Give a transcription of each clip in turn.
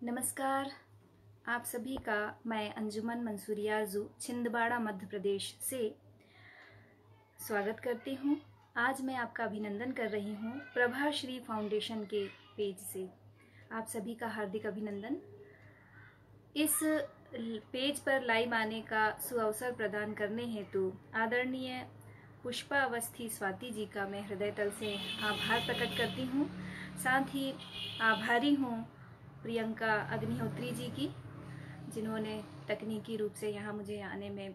नमस्कार। आप सभी का मैं अंजुमन मंसूरी आरजू छिंदवाड़ा मध्य प्रदेश से स्वागत करती हूँ। आज मैं आपका अभिनंदन कर रही हूँ प्रभाश्री फाउंडेशन के पेज से। आप सभी का हार्दिक अभिनंदन। इस पेज पर लाइव आने का सुअवसर प्रदान करने हेतु आदरणीय पुष्पा अवस्थी स्वाति जी का मैं हृदय तल से आभार प्रकट करती हूँ। साथ ही आभारी हूँ प्रियंका अग्निहोत्री जी की, जिन्होंने तकनीकी रूप से यहाँ मुझे आने में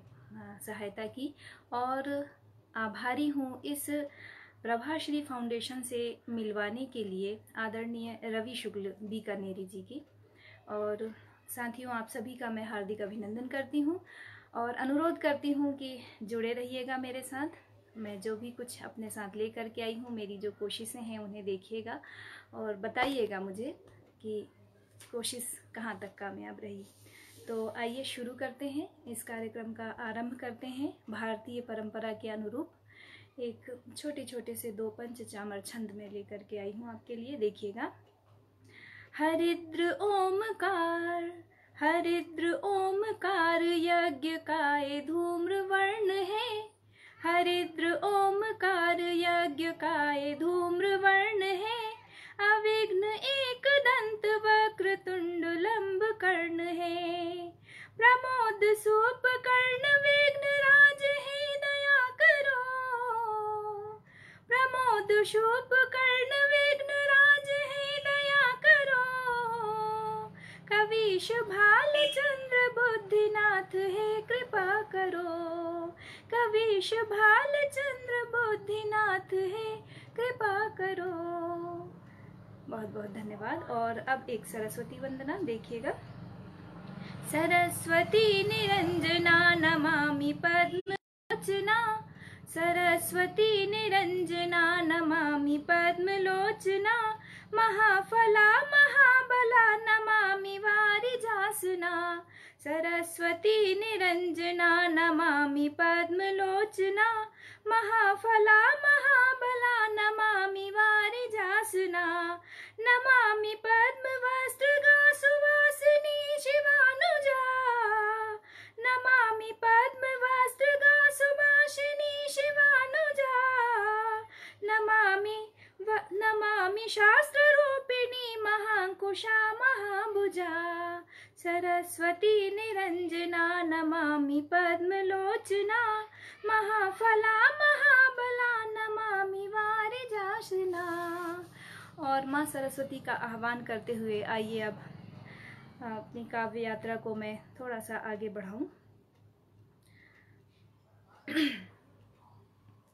सहायता की। और आभारी हूँ इस प्रभाश्री फाउंडेशन से मिलवाने के लिए आदरणीय रवि शुक्ल बीकानेरी जी की। और साथियों, आप सभी का मैं हार्दिक अभिनंदन करती हूँ और अनुरोध करती हूँ कि जुड़े रहिएगा मेरे साथ। मैं जो भी कुछ अपने साथ ले कर के आई हूँ, मेरी जो कोशिशें हैं उन्हें देखिएगा और बताइएगा मुझे कि कोशिश कहाँ तक कामयाब रही। तो आइए शुरू करते हैं, इस कार्यक्रम का आरंभ करते हैं। भारतीय परंपरा के अनुरूप एक छोटे छोटे से 2 पंचचामर छंद में लेकर के आई हूँ आपके लिए। देखिएगा। हरिद्र ओमकार, हरिद्र ओमकार यज्ञ काय धूम्र वर्ण है। हरिद्र ओमकार यज्ञ काय धूम्र वर्ण है। अविघ्न एक दंत वक्र तुंड लंब कर्ण है। प्रमोद सूप कर्ण विघ्न राज है दया करो। प्रमोद सूप कर्ण विघ्न राज है दया करो। कवीश भाल चंद्र बुद्धिनाथ है कृपा करो। कवीश भाल चंद्र बुद्धिनाथ है कृपा करो। बहुत बहुत धन्यवाद। और अब एक सरस्वती वंदना देखिएगा। सरस्वती निरंजना नमामि पद्मलोचना। सरस्वती निरंजना नमामि पद्मलोचना। महाफला महाबला नमामि वारिजासना। सरस्वती निरंजना नमामि पद्मलोचना। महाफला महाबला नमामि वारिजासना। नमामि पद्मवस्त्रगा सुवासिनी शिवानुजा। नमामि पद्मवस्त्रगा सुवासिनी शिवानुजा। नमामि शास्त्ररूपिणी महांकुशा महाभुजा। सरस्वती निरंजना नमामि पद्मलोचना। महाफला महाबला नमामि वारिजासना। और माँ सरस्वती का आह्वान करते हुए आइए अब अपनी काव्य यात्रा को मैं थोड़ा सा आगे बढ़ाऊं।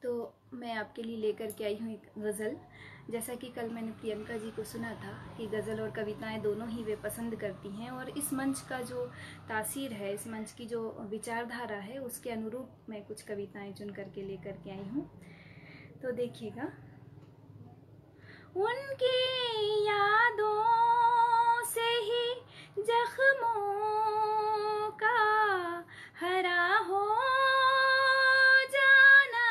तो मैं आपके लिए लेकर के आई हूँ एक गज़ल। जैसा कि कल मैंने प्रियंका जी को सुना था कि गज़ल और कविताएं दोनों ही वे पसंद करती हैं, और इस मंच का जो तासीर है, इस मंच की जो विचारधारा है, उसके अनुरूप मैं कुछ कविताएं चुन करके लेकर के आई हूँ। तो देखिएगा। उनकी यादों से ही जख्मों का हरा हो जाना।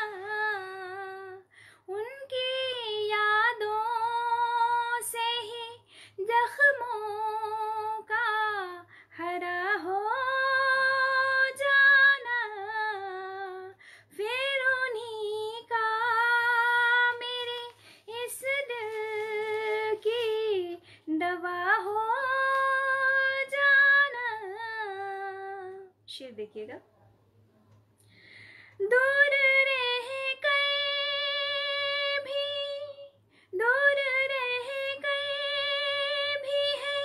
उनकी यादों से ही जख्मों का हरा हो जाना। फिर उन्हीं का मेरे इस दिल की दवा हो जाना। शेर देखिएगा। दूर रह गए भी, दूर रह गए भी है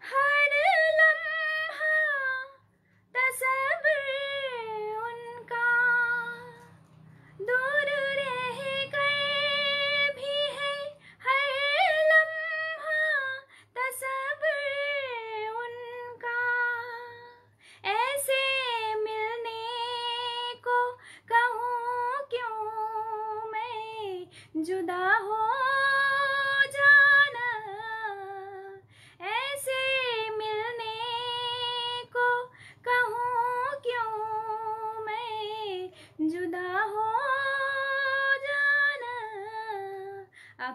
हर लम्हा तस्वीर उनका। दूर रह गए भी है हर लम्हा तस्वीर उनका। ऐसे मिल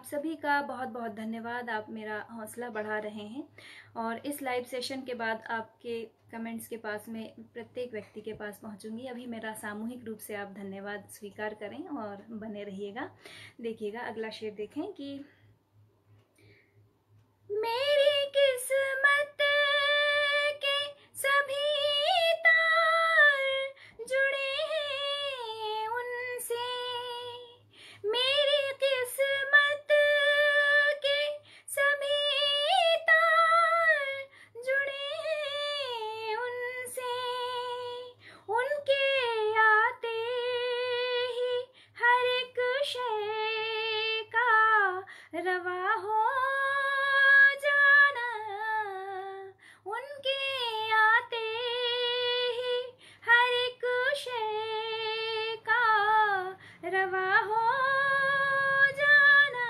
सभी का बहुत बहुत धन्यवाद। आप मेरा हौसला बढ़ा रहे हैं और इस लाइव सेशन के बाद आपके कमेंट्स के पास में प्रत्येक व्यक्ति के पास पहुंचूंगी। अभी मेरा सामूहिक रूप से आप धन्यवाद स्वीकार करें और बने रहिएगा। देखिएगा अगला शेर देखें कि मेरी किस्मत के सभी तार जुड़े हैं उनसे, मेरी किस्मत के सभी तार जुड़े हैं उनसे, उनके आते ही हर एक शय का रवा हो जाना, उनके आते ही हर एक शय का रवा हो जाना,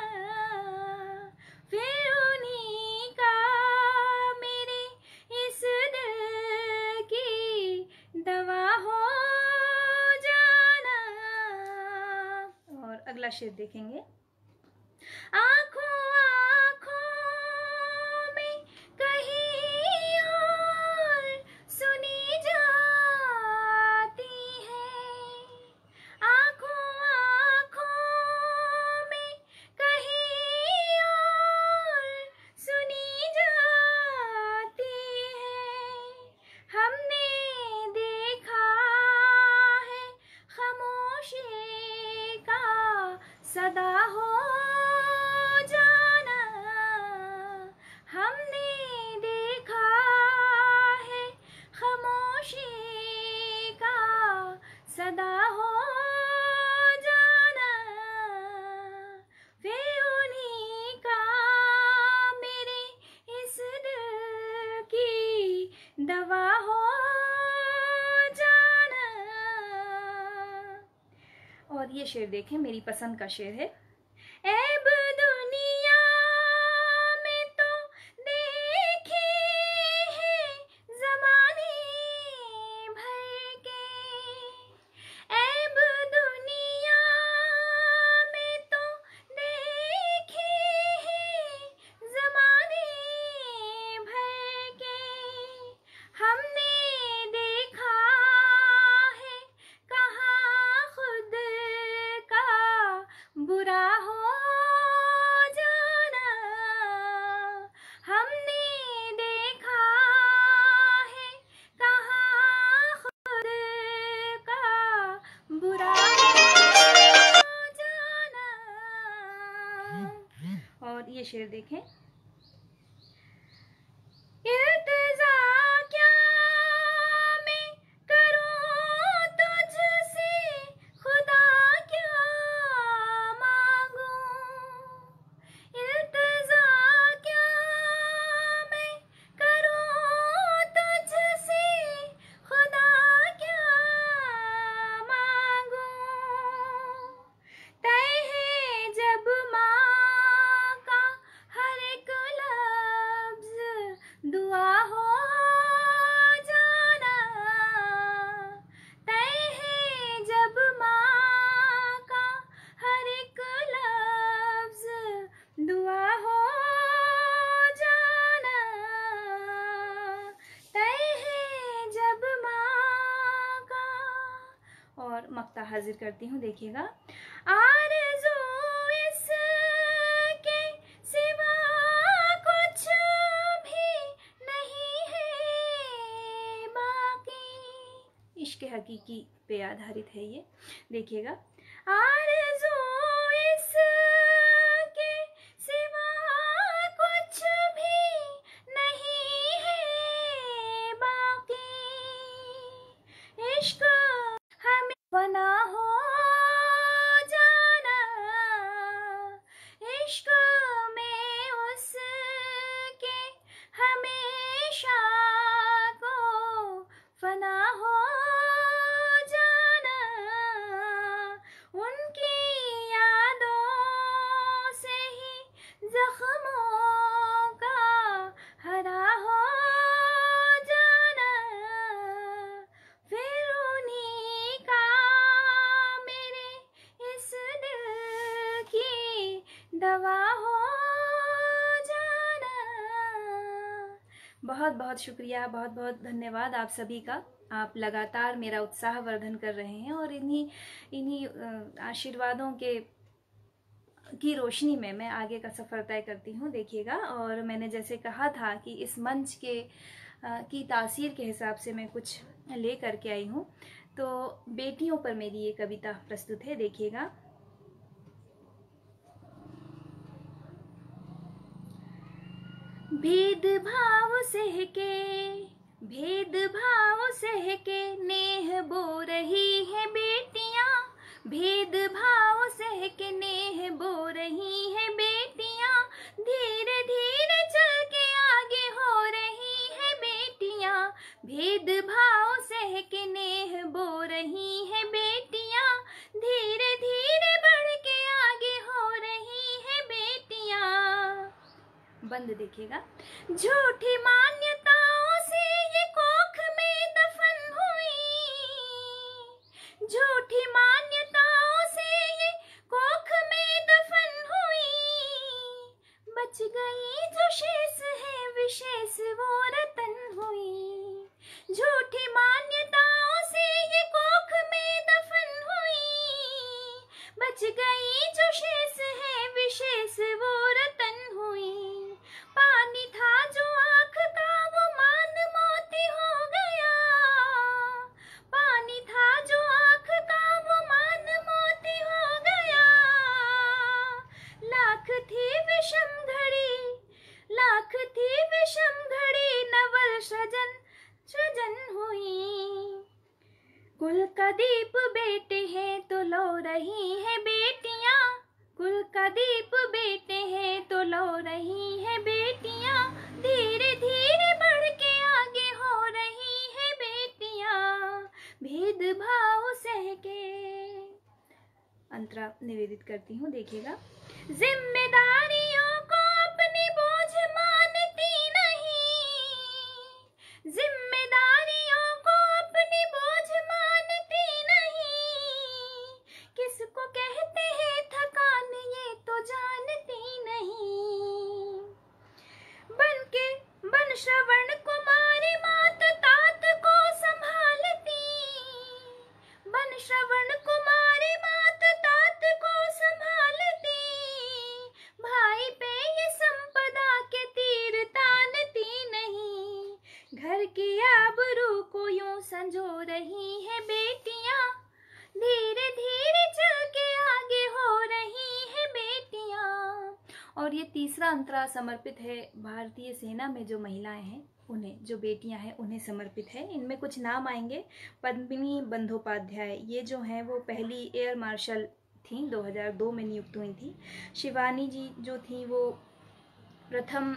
फिर उन्हीं का मेरे इस दिल की दवा हो जाना। और अगला शेर देखेंगे, आँखों आँखों में कहीं और सुनी जाती है, आँखों आँखों में कहीं और सुनी जाती है, हमने देखा है खामोशी का सदा हो जाना, हमने देखा है खामोशी का सदा हो जाना, फिर उन्हीं का मेरे इस दिल की दवा हो जाना। और ये शेर देखें, मेरी पसंद का शेर है, ऐब दुनिया में तो देखे हैं ज़माने भर के, ऐब दुनिया में तो देखे हैं ज़माने भर के, हमने देखा है कहाँ खुद का बुरा हो जाना, हमने देखा है कहाँ खुद का बुरा हो जाना। और ये शेर देखें, इल्तिजा क्या मैं करूं तुझसे, खुदा क्या मांगूं, इल्तिजा क्या मैं करूं तुझसे, खुदा क्या मांगूं, तय है जब माँ का हर एक लफ्ज दुआ हो जाना, तय है जब माँ का हर एक लफ्ज दुआ हो जाना, तय है जब माँ का। और मक्ता हाजिर करती हूँ, देखिएगा, आरज़ू इसके सिवा कुछ भी नहीं है बाकी। इश्क हकीकी पे आधारित है ये, देखिएगा, आरज़ू इसके सिवा कुछ भी नहीं है बाकी, इश्क हमें बना हो जाना, इश्क में उसके हमेशा को फना हो जाना, उनकी बहुत बहुत शुक्रिया, बहुत बहुत धन्यवाद आप सभी का। आप लगातार मेरा उत्साह वर्धन कर रहे हैं और इन्हीं आशीर्वादों की रोशनी में मैं आगे का सफ़र तय करती हूँ, देखिएगा। और मैंने जैसे कहा था कि इस मंच की तासीर के हिसाब से मैं कुछ ले करके आई हूँ, तो बेटियों पर मेरी ये कविता प्रस्तुत है, देखिएगा। भेदभाव सह के नेह बो रही है बेटियां, भेदभाव सह के नेह बो रही है बेटियां, धीरे धीरे चल के आगे हो रही है बेटियां, भेदभाव सह के नेह बो रही है बेटियां, धीरे धीरे बढ़ के आगे हो रही है बेटियां। बंद, देखिएगा। झूठी मान्यताओं से ये कोख में दफन हुई, झूठी मान्यताओं से ये कोख में दफन हुई, बच गई जो शेष है विशेष वो रतन हुई, झूठी मान्यताओं से ये कोख में दफन हुई, बच गई जो शेष है विशेष वो रतन हुई, पानी था जो आँख का वो मान मोती हो गया, पानी था जो आँख का वो मान मोती हो गया, लाख थी विषम घड़ी नवल सृजन हुई, कुल का दीप बेटे हैं तो लो रही है बेटियां, कुल का दीप बेटे हैं तो लो रही है बेटियां, धीरे धीरे बढ़ के आगे हो रही है बेटियां, भेदभाव सह के। अंतरा निवेदित करती हूँ, देखिएगा। जिम्मेदारियों को अपनी बोझ मानती नहीं, जिम्मेदारियों को अपनी बोझ मानती नहीं, किसको कहते हैं थकान ये तो जानती नहीं, बन श्रवण कुमारी मात तात को संभालती, बन श्रवण कुमारी मात तात को संभालती, भाई पे ये संपदा के तीर तानती नहीं, घर की आबरू को यूं संजो रही है बेटियां, धीरे धीरे चल के आगे हो रही है बेटियां। और ये तीसरा अंतरा समर्पित है भारतीय सेना में जो महिलाएं हैं उन्हें, जो बेटियां हैं उन्हें समर्पित है। इनमें कुछ नाम आएंगे। पद्मिनी बंदोपाध्याय, ये जो हैं वो पहली एयर मार्शल थी, 2002 में नियुक्त हुई थी। शिवानी जी जो थी वो प्रथम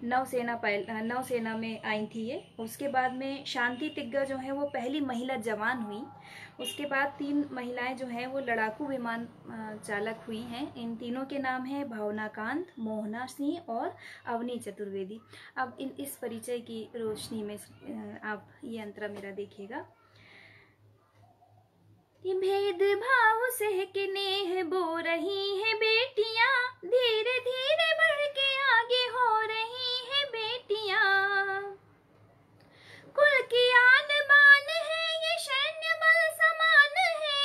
नौसेना में आई थी ये। उसके बाद में शांति तिग्गा जो है वो पहली महिला जवान हुई। उसके बाद 3 महिलाएं जो हैं वो लड़ाकू विमान चालक हुई हैं। इन तीनों के नाम हैं भावना कांत, मोहना सिंह और अवनी चतुर्वेदी। अब इस परिचय की रोशनी में आप ये अंतरा मेरा देखिएगा। ये भेदभाव सह के नेह बो रही है बेटियां, धीरे धीरे बढ़ के आगे हो रही है बेटियां, कुल की आन बान है ये सैन्य बल समान है,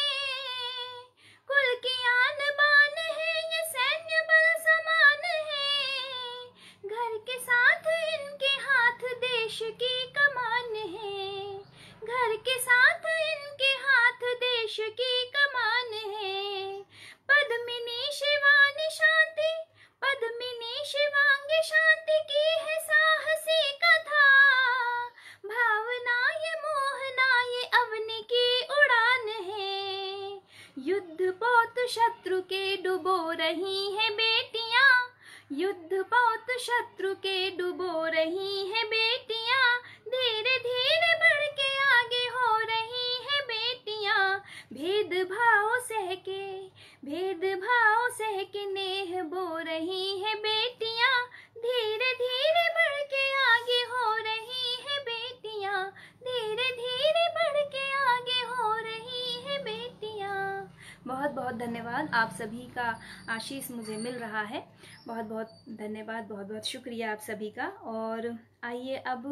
कुल की आन बान है ये सैन्य बल समान है, घर के साथ इनके हाथ देश की कमान है, घर के साथ इनके हाथ देश की कमान है, पद्मिनी शिवानी शांति, पद्मिनी शिवांगी शांति की है साहसी कथा, भावना ये मोहना ये अवनी की उड़ान है, युद्ध पोत शत्रु के डुबो रही है बेटियां, युद्ध पोत शत्रु के डुबो रही है बेटियां, धीरे धीरे बढ़ के आगे हो रही है बेटियां, भेदभाव सह के नेह बो रही है बेटियां, धीरे धीरे बढ़ के आगे हो रही है बेटियां, धीरे धीरे बढ़ के आगे हो रही है बेटियां। बहुत बहुत धन्यवाद, आप सभी का आशीष मुझे मिल रहा है। बहुत बहुत धन्यवाद, बहुत बहुत शुक्रिया आप सभी का। और आइए अब,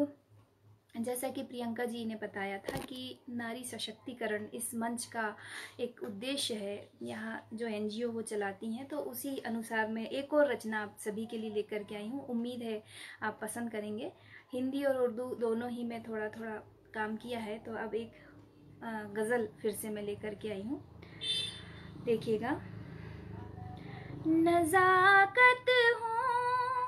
जैसा कि प्रियंका जी ने बताया था कि नारी सशक्तिकरण इस मंच का एक उद्देश्य है, यहाँ जो एनजीओ वो चलाती हैं, तो उसी अनुसार मैं एक और रचना आप सभी के लिए लेकर के आई हूँ। उम्मीद है आप पसंद करेंगे। हिंदी और उर्दू दोनों ही में थोड़ा थोड़ा काम किया है, तो अब एक गज़ल फिर से मैं लेकर के आई हूँ, देखिएगा। नज़ाकत हूँ,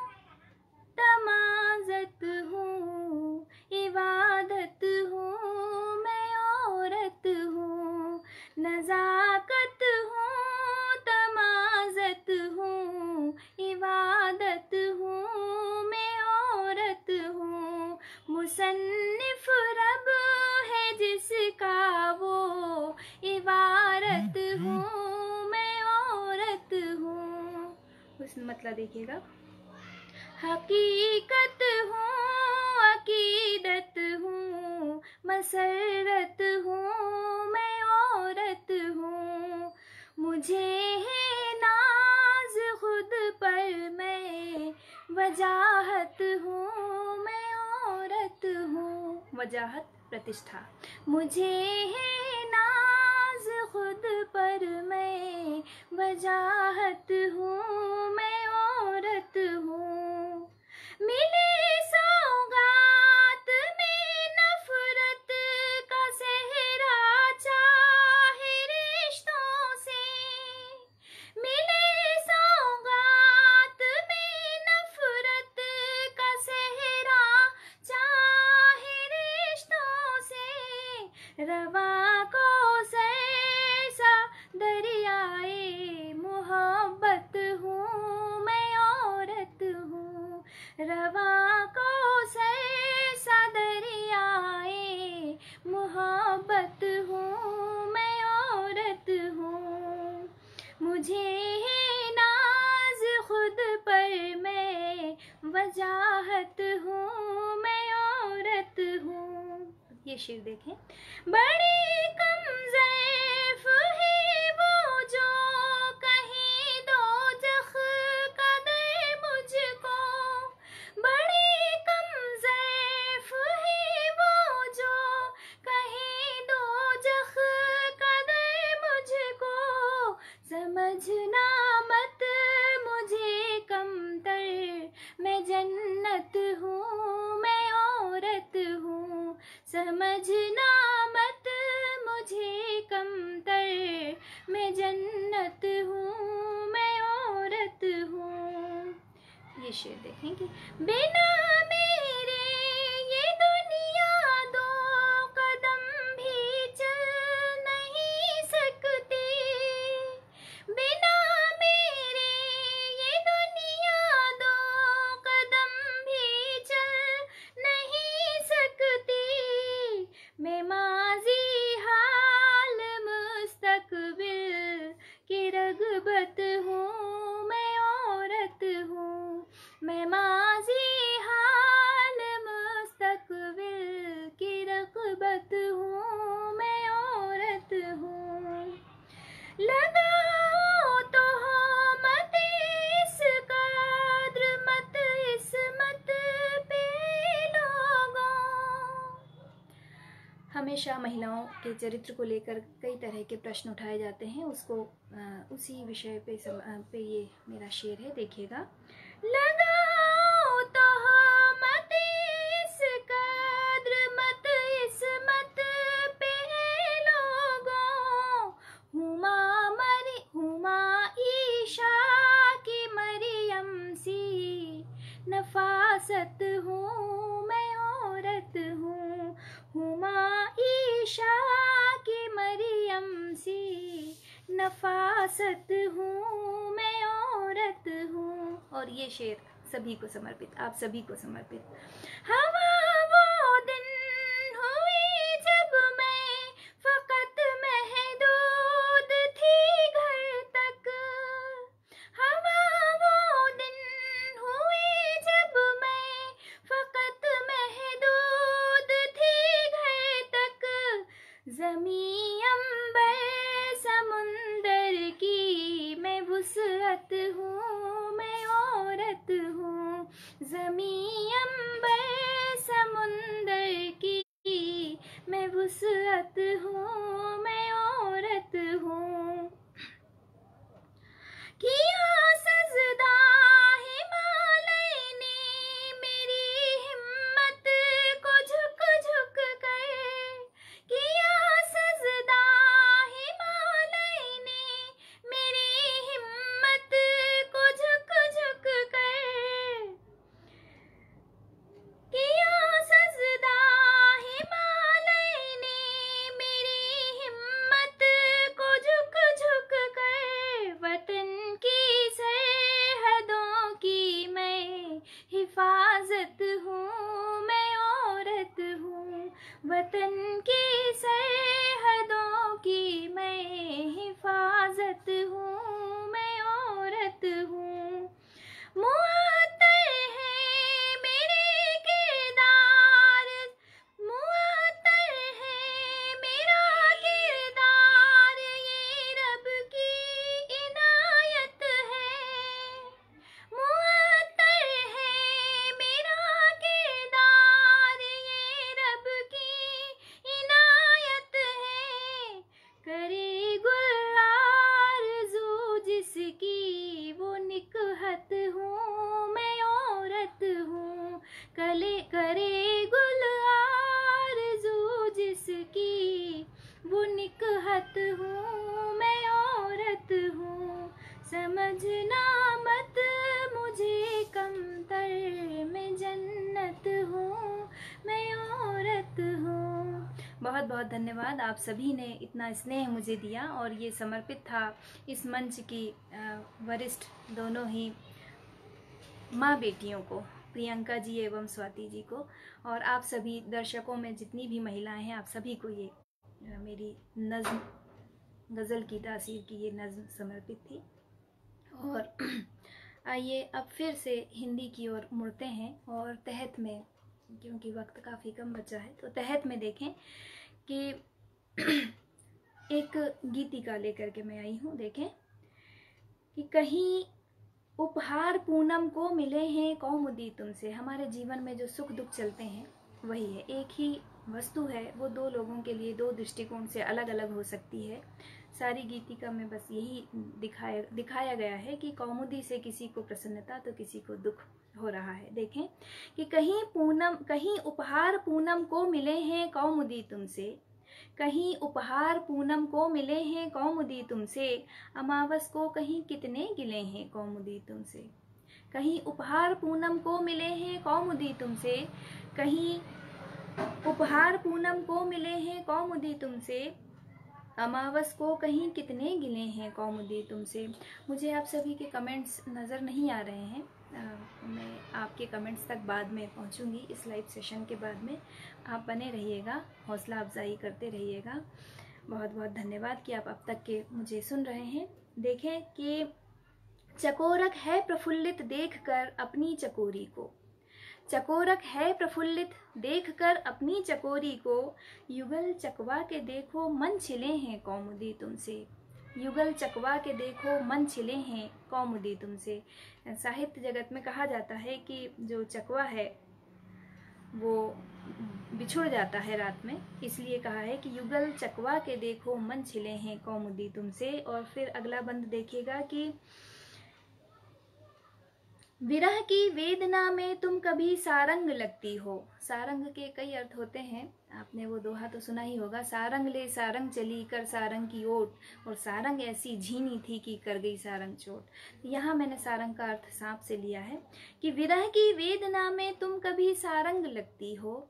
तमाज़त हूँ, इबादत हूँ, मैं औरत हूँ। नज़ाकत हूँ, तमाज़त हूँ, इबादत हूँ, मैं औरत हूँ। मुसन्निफ रब है जिसका वो इबारत हूँ, मैं औरत हूँ। उसमें मतलब देखिएगा। हकीकत हूँ, अकीदत हूँ, मसरत हूँ, मैं औरत हूँ। मुझे है नाज खुद पर, मैं वजाहत हूँ, मैं औरत हूँ। वजाहत प्रतिष्ठा। मुझे है नाज खुद पर, मैं वजाहत हूँ, मैं औरत हूँ। मिले सौगात में नफरत का सहरा, चाहे रिश्तों से। मिले सौगात में नफरत का सहरा, चाहे रिश्तों से। रवा को सैसा दरियाए मोहब्बत हूँ, मैं औरत हूँ। रवा को सैसा दरियाए मोहब्बत हूँ, मैं औरत हूँ। मुझे है नाज खुद पर, मैं वजाहत हूँ, मैं औरत हूँ। ये शेर देखें। बड़ी कमज़ैफ़ है वो जो कहीं दोज़ख का दे मुझको। बड़ी कमज़ैफ़ है वो जो कहीं दोज़ख का दे मुझको। समझना मत मुझे कमतर, मैं जन्नत हूँ, मैं औरत हूँ। समझना मत मुझे कमतर, मैं जन्नत हूँ, मैं औरत हूँ। ये शेर देखेंगे। बिना मेरे ये दुनिया दो कदम भी चल नहीं सकती। बिना मेरे ये दुनिया दो कदम भी चल नहीं सकती। मैं माज़ी हाल मुस्तक़बिल की रग़बत हूँ, मैं औरत हूँ। मैं माज़ी हाल मुस्तक़बिल की रग़बत हूँ, मैं औरत हूँ। लगाओ तो हो मत इस कद्र, मत इस मत पे लोगों। हमेशा महिलाओं के चरित्र को लेकर कई तरह के प्रश्न उठाए जाते हैं, उसको उसी विषय पे ये मेरा शेर है, देखिएगा। लगाओ तो हो मत इस कद्र, मत इस मत पे लोगों। हुमा ईशा की मरियम सी नफासत हूँ, मैं औरत हूँ। हुमा ईशा की मरियम सी नफासत हूँ, मैं औरत हूँ। और ये शेर सभी को समर्पित, आप सभी को समर्पित। हवा वो दिन हुई जब मैं फकत महदूद थी घर तक। हवा वो दिन हुई जब मैं फकत महदूद थी घर तक। ज़मीं अंबर समुंदर की मैं वुसअत हूँ, मैं बहुत बहुत धन्यवाद। आप सभी ने इतना स्नेह मुझे दिया और ये समर्पित था इस मंच की वरिष्ठ दोनों ही माँ बेटियों को, प्रियंका जी एवं स्वाति जी को, और आप सभी दर्शकों में जितनी भी महिलाएं हैं, आप सभी को ये मेरी नज़्म, गज़ल की तासीर की ये नज़्म समर्पित थी। और आइए अब फिर से हिंदी की ओर मुड़ते हैं और तहत में, क्योंकि वक्त काफ़ी कम बचा है, तो तहत में देखें कि एक गीतिका लेकर के मैं आई हूँ। देखें कि कहीं उपहार पूनम को मिले हैं कौमुदी तुमसे। हमारे जीवन में जो सुख दुख चलते हैं वही है, एक ही वस्तु है, वो दो लोगों के लिए दो दृष्टिकोण से अलग अलग हो सकती है। सारी गीतिका में बस यही दिखाया गया है कि कौमुदी से किसी को प्रसन्नता तो किसी को दुख हो रहा है। देखें कि कहीं उपहार पूनम को मिले हैं कौमुदी तुमसे, कहीं उपहार पूनम को मिले हैं कौमुदी तुमसे, अमावस को कहीं कितने गिले हैं कौमुदी तुमसे। कहीं उपहार पूनम को मिले हैं कौमुदी तुमसे, कहीं उपहार पूनम को मिले हैं कौमुदी तुमसे, अमावस को कहीं कितने गिले हैं कौमुदी तुमसे। मुझे आप सभी के कमेंट्स नज़र नहीं आ रहे हैं, मैं आपके कमेंट्स तक बाद में पहुंचूंगी इस लाइव सेशन के बाद में। आप बने रहिएगा, हौसला अफजाई करते रहिएगा। बहुत बहुत धन्यवाद कि आप अब तक के मुझे सुन रहे हैं। देखें कि चकोरक है प्रफुल्लित देखकर अपनी चकोरी को, चकोरक है प्रफुल्लित देखकर अपनी चकोरी को, युगल चकवा के देखो मन छिले हैं कौमुदी तुमसे, युगल चकवा के देखो मन छिले हैं कौमुदी तुमसे। साहित्य जगत में कहा जाता है कि जो चकवा है वो बिछुड़ जाता है रात में, इसलिए कहा है कि युगल चकवा के देखो मन छिले हैं कौमुदी तुमसे। और फिर अगला बंद देखिएगा कि विरह की वेदना में तुम कभी सारंग लगती हो। सारंग के कई अर्थ होते हैं, आपने वो दोहा तो सुना ही होगा, सारंग ले सारंग चली कर सारंग की ओट, और सारंग ऐसी झीनी थी कि कर गई सारंग चोट। यहाँ मैंने सारंग का अर्थ सांप से लिया है कि विरह की वेदना में तुम कभी सारंग लगती हो,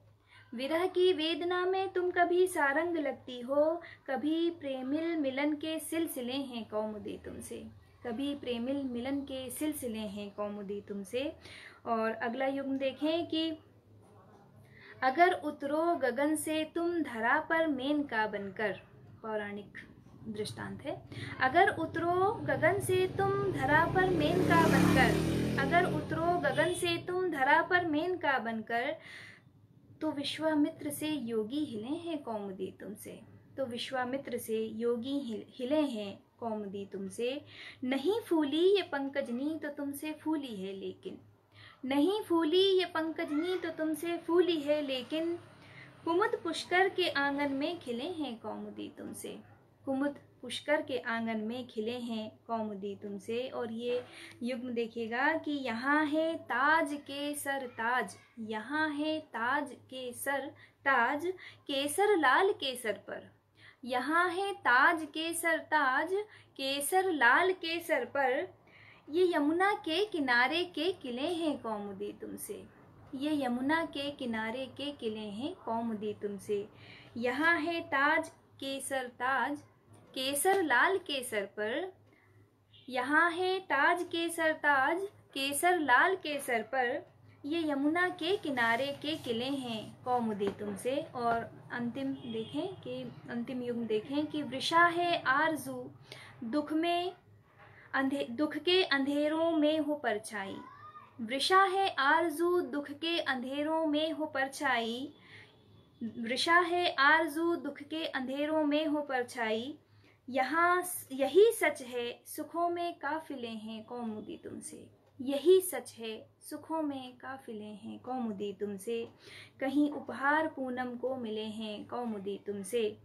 विरह की वेदना में तुम कभी सारंग लगती हो, कभी प्रेमिल मिलन के सिलसिले हैं कौमुदी तुमसे, कभी प्रेमिल मिलन के सिलसिले हैं कौमुदी तुमसे। और अगला युग्म देखें कि अगर उतरो गगन से तुम धरा पर मेनका बनकर, पौराणिक दृष्टांत है, अगर उतरो गगन से तुम धरा पर मेनका बनकर, अगर उतरो गगन से तुम धरा पर मेनका बनकर, तो विश्वामित्र से योगी हिले हैं कौमुदी तुमसे, तो विश्वामित्र से योगी हिले हैं कौमुदी तुमसे। नहीं फूली ये पंकजनी तो तुमसे फूली है लेकिन, नहीं फूली ये पंकजनी तो तुमसे फूली है लेकिन, कुमुद पुष्कर के आंगन में खिले हैं कौमुदी तुमसे, कुमुद पुष्कर के आंगन में खिले हैं कौमुदी तुमसे। और ये युग्म देखिएगा कि यहाँ है ताज के सर ताज, यहाँ है ताज के सर ताज, केसर लाल केसर पर, यहाँ है ताज के सर ताज, केसर लाल केसर पर, ये यमुना के किनारे के किले हैं कौमुदी तुमसे, ये यमुना के किनारे के किले हैं कौमुदी तुमसे। यहाँ है ताज केसर ताज, केसर लाल केसर पर, यहाँ है ताज केसर ताज, केसर लाल केसर पर, ये यमुना के किनारे के किले हैं कौमुदी तुमसे। और अंतिम देखें कि अंतिम युग्म देखें कि वृषा है आरजू दुख में दुख के अंधेरों में हो परछाई, वृषा है आरजू दुख के अंधेरों में हो परछाई, वृषा है आरजू दुख के अंधेरों में हो परछाई, यहाँ यही सच है सुखों में काफिले हैं कौमुदी तुमसे, यही सच है सुखों में काफिले हैं कौमुदी तुमसे। कहीं उपहार पूनम को मिले हैं कौमुदी तुमसे,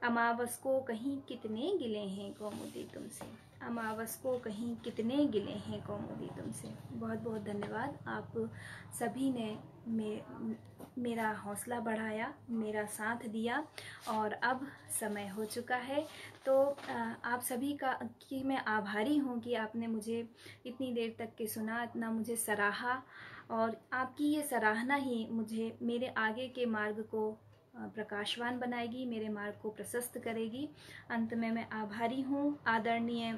अमावस को कहीं कितने गिले हैं कौमुदी तुमसे, अमावस को कहीं कितने गिले हैं कौमुदी तुमसे। बहुत बहुत धन्यवाद, आप सभी ने मेरा हौसला बढ़ाया, मेरा साथ दिया। और अब समय हो चुका है, तो आप सभी की मैं आभारी हूँ कि आपने मुझे इतनी देर तक के सुना, इतना मुझे सराहा, और आपकी ये सराहना ही मुझे मेरे आगे के मार्ग को प्रकाशवान बनाएगी, मेरे मार्ग को प्रशस्त करेगी। अंत में मैं आभारी हूँ आदरणीय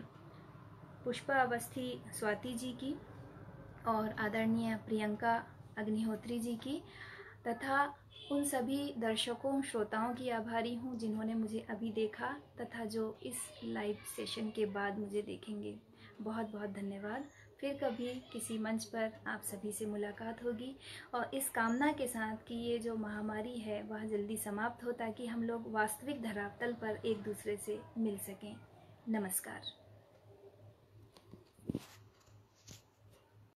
पुष्पा अवस्थी स्वाति जी की और आदरणीय प्रियंका अग्निहोत्री जी की, तथा उन सभी दर्शकों श्रोताओं की आभारी हूँ जिन्होंने मुझे अभी देखा तथा जो इस लाइव सेशन के बाद मुझे देखेंगे। बहुत बहुत धन्यवाद। फिर कभी किसी मंच पर आप सभी से मुलाकात होगी और इस कामना के साथ कि ये जो महामारी है वह जल्दी समाप्त हो ताकि हम लोग वास्तविक धरातल पर एक दूसरे से मिल सकें। नमस्कार।